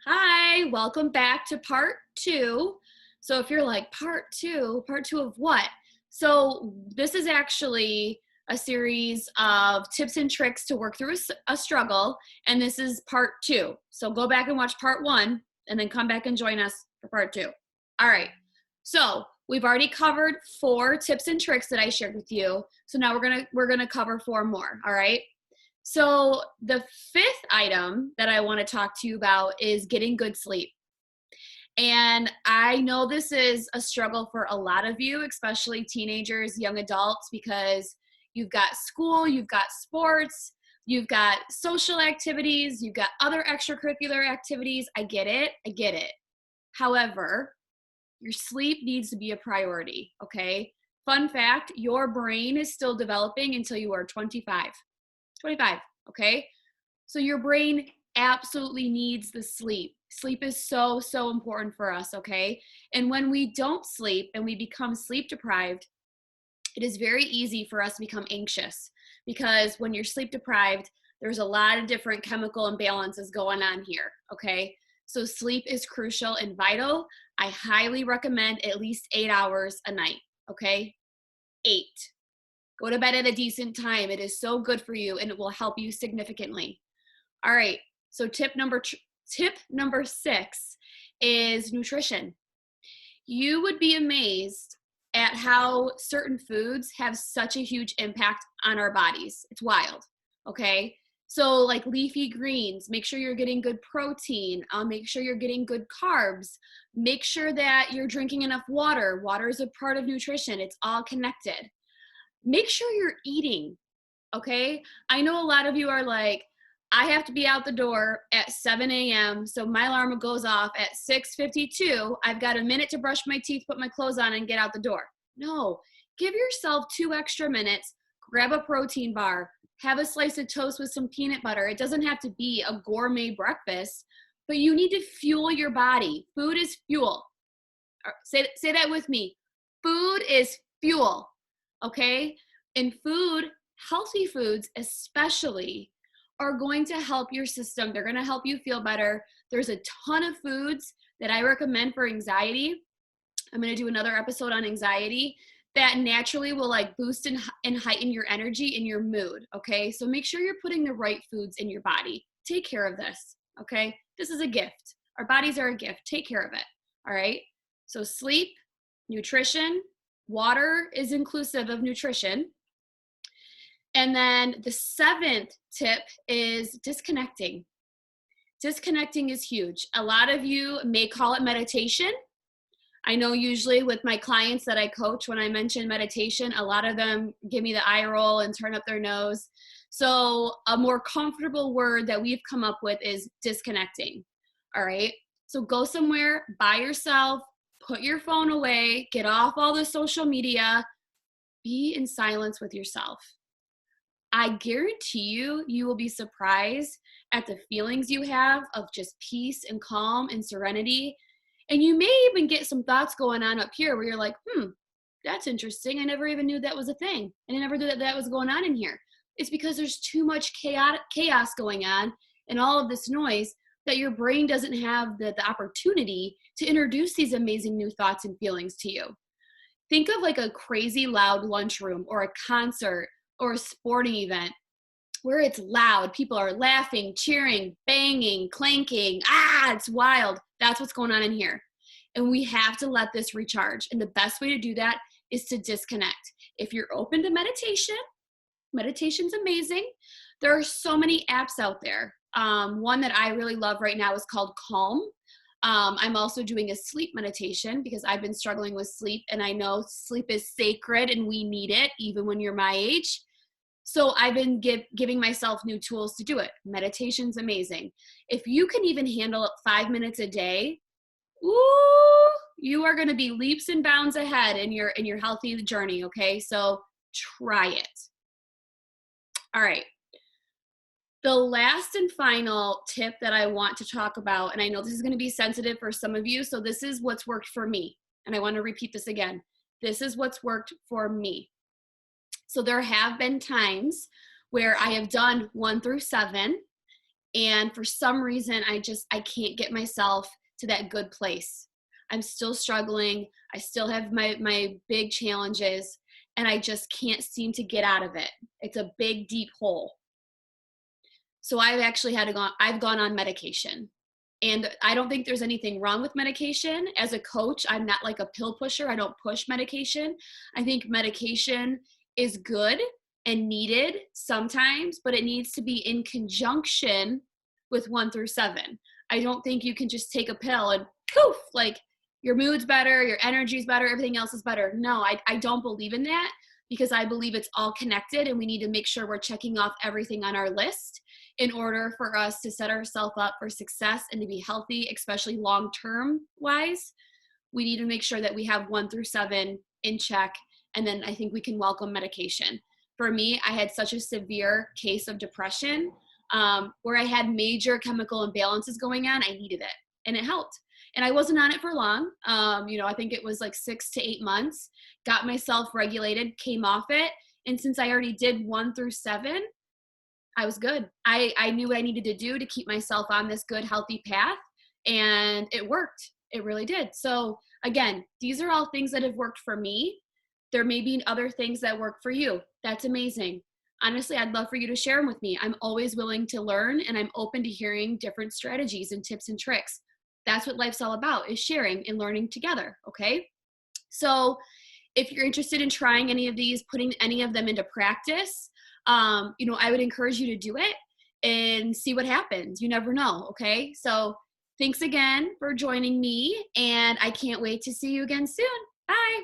Hi, welcome back to part two. So if you're like, part two of what? So this is actually a series of tips and tricks to work through a struggle, and this is part two. So go back and watch part one, and then come back and join us for part two. All right. So we've already covered 4 tips and tricks that I shared with you. So now we're gonna cover 4 more. All right. So the 5th item that I want to talk to you about is getting good sleep. And I know this is a struggle for a lot of you, especially teenagers, young adults, because you've got school, you've got sports, you've got social activities, you've got other extracurricular activities. I get it. I get it. However, your sleep needs to be a priority, okay? Fun fact, your brain is still developing until you are 25. 25, okay? So your brain absolutely needs the sleep. Sleep is so, so important for us, okay? And when we don't sleep and we become sleep deprived, it is very easy for us to become anxious because when you're sleep deprived, there's a lot of different chemical imbalances going on here, okay? So sleep is crucial and vital. I highly recommend at least 8 hours a night, okay? 8. Go to bed at a decent time. It is so good for you and it will help you significantly. All right. So tip number 6 is nutrition. You would be amazed at how certain foods have such a huge impact on our bodies. It's wild. Okay. So like leafy greens, make sure you're getting good protein. Make sure you're getting good carbs. Make sure that you're drinking enough water. Water is a part of nutrition. It's all connected. Make sure you're eating, okay? I know a lot of you are like, I have to be out the door at 7 a.m. So my alarm goes off at 6:52. I've got a minute to brush my teeth, put my clothes on, and get out the door. No, give yourself 2 extra minutes, grab a protein bar, have a slice of toast with some peanut butter. It doesn't have to be a gourmet breakfast, but you need to fuel your body. Food is fuel. Say that with me. Food is fuel, okay? And food, healthy foods especially, are going to help your system. They're going to help you feel better. There's a ton of foods that I recommend for anxiety. I'm going to do another episode on anxiety that naturally will like boost and heighten your energy and your mood, okay? So make sure you're putting the right foods in your body. Take care of this, okay? This is a gift. Our bodies are a gift. Take care of it, all right? So sleep, nutrition, water is inclusive of nutrition. And then the 7th tip is disconnecting. Disconnecting is huge. A lot of you may call it meditation. I know usually with my clients that I coach, when I mention meditation, a lot of them give me the eye roll and turn up their nose. So a more comfortable word that we've come up with is disconnecting. All right. So go somewhere by yourself, put your phone away, get off all the social media, be in silence with yourself. I guarantee you, you will be surprised at the feelings you have of just peace and calm and serenity. And you may even get some thoughts going on up here where you're like, that's interesting. I never even knew that was a thing. And I never knew that that was going on in here. It's because there's too much chaos going on and all of this noise that your brain doesn't have the opportunity to introduce these amazing new thoughts and feelings to you. Think of like a crazy loud lunchroom or a concert or a sporting event where it's loud. People are laughing, cheering, banging, clanking. It's wild. That's what's going on in here. And we have to let this recharge. And the best way to do that is to disconnect. If you're open to meditation, meditation's amazing. There are so many apps out there. One that I really love right now is called Calm. I'm also doing a sleep meditation because I've been struggling with sleep, and I know sleep is sacred and we need it even when you're my age. So I've been giving myself new tools to do it. Meditation's amazing. If you can even handle it 5 minutes a day, you are going to be leaps and bounds ahead in your healthy journey, okay? So try it. All right. The last and final tip that I want to talk about, and I know this is going to be sensitive for some of you, so this is what's worked for me. And I want to repeat this again. This is what's worked for me. So there have been times where I have done 1 through 7, And for some reason, I can't get myself to that good place. I'm still struggling. I still have my big challenges, and I just can't seem to get out of it. It's a big, deep hole. So I've gone on medication. And I don't think there's anything wrong with medication. As a coach, I'm not like a pill pusher. I don't push medication. I think medication is good and needed sometimes, but it needs to be in conjunction with 1 through 7. I don't think you can just take a pill and poof, like your mood's better, your energy's better, everything else is better. No, I don't believe in that, because I believe it's all connected, and we need to make sure we're checking off everything on our list in order for us to set ourselves up for success and to be healthy, especially long-term wise. We need to make sure that we have 1 through 7 in check, and then I think we can welcome medication. For me, I had such a severe case of depression where I had major chemical imbalances going on. I needed it, and it helped. And I wasn't on it for long. I think it was like 6 to 8 months. Got myself regulated, came off it, and since I already did 1 through 7, I was good. I knew what I needed to do to keep myself on this good, healthy path, and it worked. It really did. So again, these are all things that have worked for me. There may be other things that work for you. That's amazing. Honestly, I'd love for you to share them with me. I'm always willing to learn, and I'm open to hearing different strategies and tips and tricks. That's what life's all about, is sharing and learning together, okay? So if you're interested in trying any of these, putting any of them into practice, I would encourage you to do it and see what happens. You never know, okay? So thanks again for joining me, and I can't wait to see you again soon. Bye.